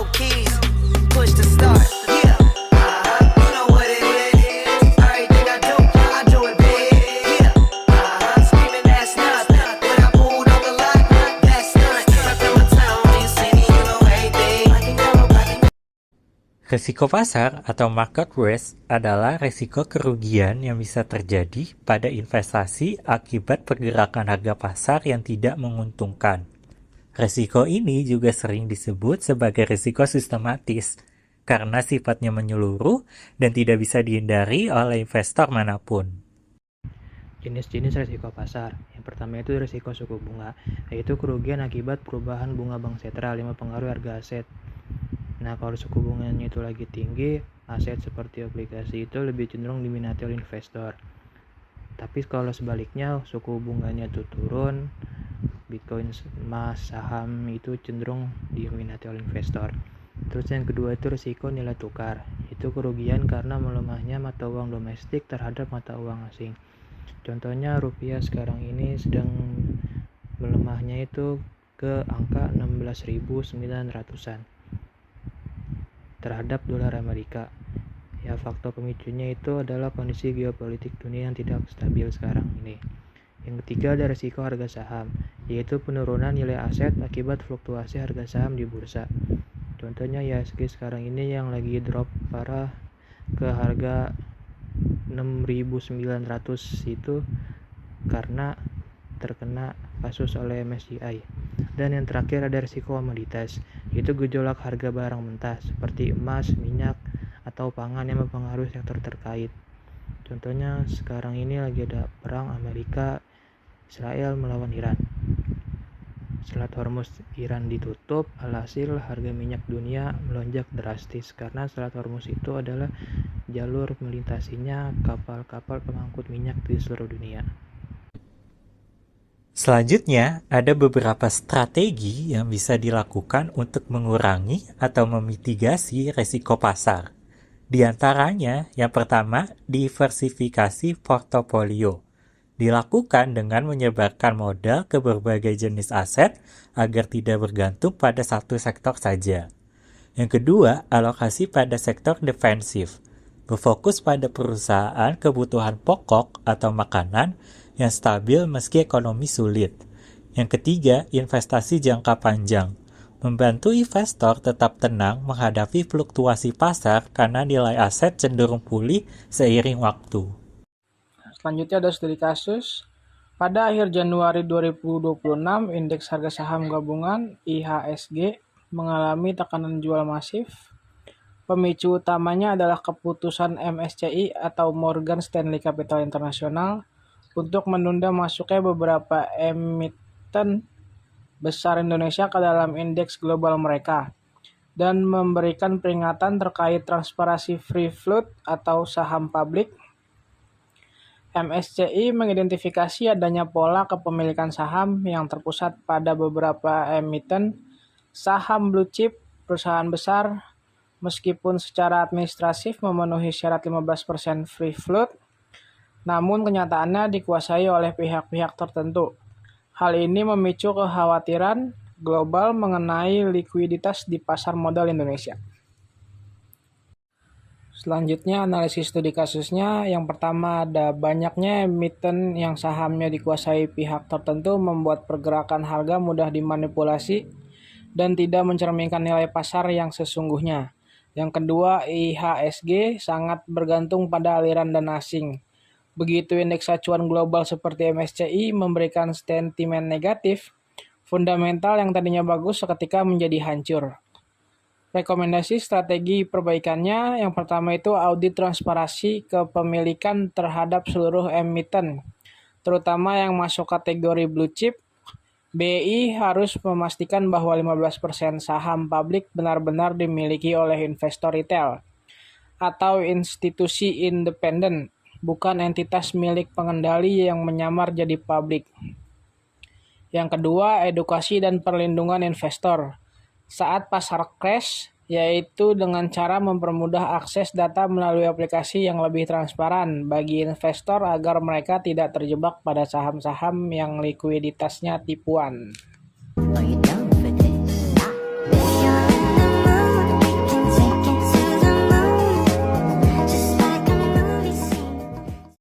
no keys. Push the start. Yeah. You know what it is. Everything I do it big. Yeah. Screaming that's nothing. When I pulled on the lot, that's nothing. Trapped in my town, you see me, you know everything. Risiko pasar atau market risk adalah risiko kerugian yang bisa terjadi pada investasi akibat pergerakan harga pasar yang tidak menguntungkan. Risiko ini juga sering disebut sebagai risiko sistematis karena sifatnya menyeluruh dan tidak bisa dihindari oleh investor manapun. Jenis-jenis risiko pasar. Yang pertama itu risiko suku bunga, yaitu kerugian akibat perubahan bunga bank sentral yang mempengaruhi harga aset. Nah, kalau suku bunganya itu lagi tinggi, aset seperti obligasi itu lebih cenderung diminati oleh investor. Tapi kalau sebaliknya, suku bunganya itu turun, Bitcoin, emas, saham itu cenderung diminati oleh investor. Terus yang kedua itu risiko nilai tukar. Itu kerugian karena melemahnya mata uang domestik terhadap mata uang asing. Contohnya rupiah sekarang ini sedang melemahnya itu ke angka 16.900-an terhadap dolar Amerika. Ya, faktor pemicunya itu adalah kondisi geopolitik dunia yang tidak stabil sekarang ini. Yang ketiga ada risiko harga saham, yaitu penurunan nilai aset akibat fluktuasi harga saham di bursa. Contohnya IHSG sekarang ini yang lagi drop parah ke harga 6.900 itu karena terkena kasus oleh MSCI. Dan yang terakhir ada risiko komoditas, yaitu gejolak harga barang mentah seperti emas, minyak, atau pangan yang mempengaruhi sektor terkait. Contohnya sekarang ini lagi ada perang Amerika Israel melawan Iran. Selat Hormuz Iran ditutup, alhasil harga minyak dunia melonjak drastis karena Selat Hormuz itu adalah jalur melintasinya kapal-kapal pengangkut minyak di seluruh dunia. Selanjutnya, ada beberapa strategi yang bisa dilakukan untuk mengurangi atau memitigasi risiko pasar. Di antaranya, yang pertama, diversifikasi portofolio. Dilakukan dengan menyebarkan modal ke berbagai jenis aset agar tidak bergantung pada satu sektor saja. Yang kedua, alokasi pada sektor defensif. Berfokus pada perusahaan kebutuhan pokok atau makanan yang stabil meski ekonomi sulit. Yang ketiga, investasi jangka panjang. Membantu investor tetap tenang menghadapi fluktuasi pasar karena nilai aset cenderung pulih seiring waktu. Selanjutnya ada studi kasus. Pada akhir Januari 2026, indeks harga saham gabungan IHSG mengalami tekanan jual masif. Pemicu utamanya adalah keputusan MSCI atau Morgan Stanley Capital International untuk menunda masuknya beberapa emiten besar Indonesia ke dalam indeks global mereka dan memberikan peringatan terkait transparansi free float atau saham publik. MSCI mengidentifikasi adanya pola kepemilikan saham yang terpusat pada beberapa emiten saham blue chip perusahaan besar, meskipun secara administratif memenuhi syarat 15% free float, namun kenyataannya dikuasai oleh pihak-pihak tertentu. Hal ini memicu kekhawatiran global mengenai likuiditas di pasar modal Indonesia. Selanjutnya analisis studi kasusnya. Yang pertama ada banyaknya emiten yang sahamnya dikuasai pihak tertentu membuat pergerakan harga mudah dimanipulasi dan tidak mencerminkan nilai pasar yang sesungguhnya. Yang kedua, IHSG sangat bergantung pada aliran dana asing. Begitu indeks acuan global seperti MSCI memberikan sentimen negatif, fundamental yang tadinya bagus seketika menjadi hancur. Rekomendasi strategi perbaikannya, yang pertama itu audit transparansi kepemilikan terhadap seluruh emiten, terutama yang masuk kategori blue chip. BI harus memastikan bahwa 15% saham publik benar-benar dimiliki oleh investor retail atau institusi independen, bukan entitas milik pengendali yang menyamar jadi publik. Yang kedua, edukasi dan perlindungan investor saat pasar crash, yaitu dengan cara mempermudah akses data melalui aplikasi yang lebih transparan bagi investor agar mereka tidak terjebak pada saham-saham yang likuiditasnya tipuan.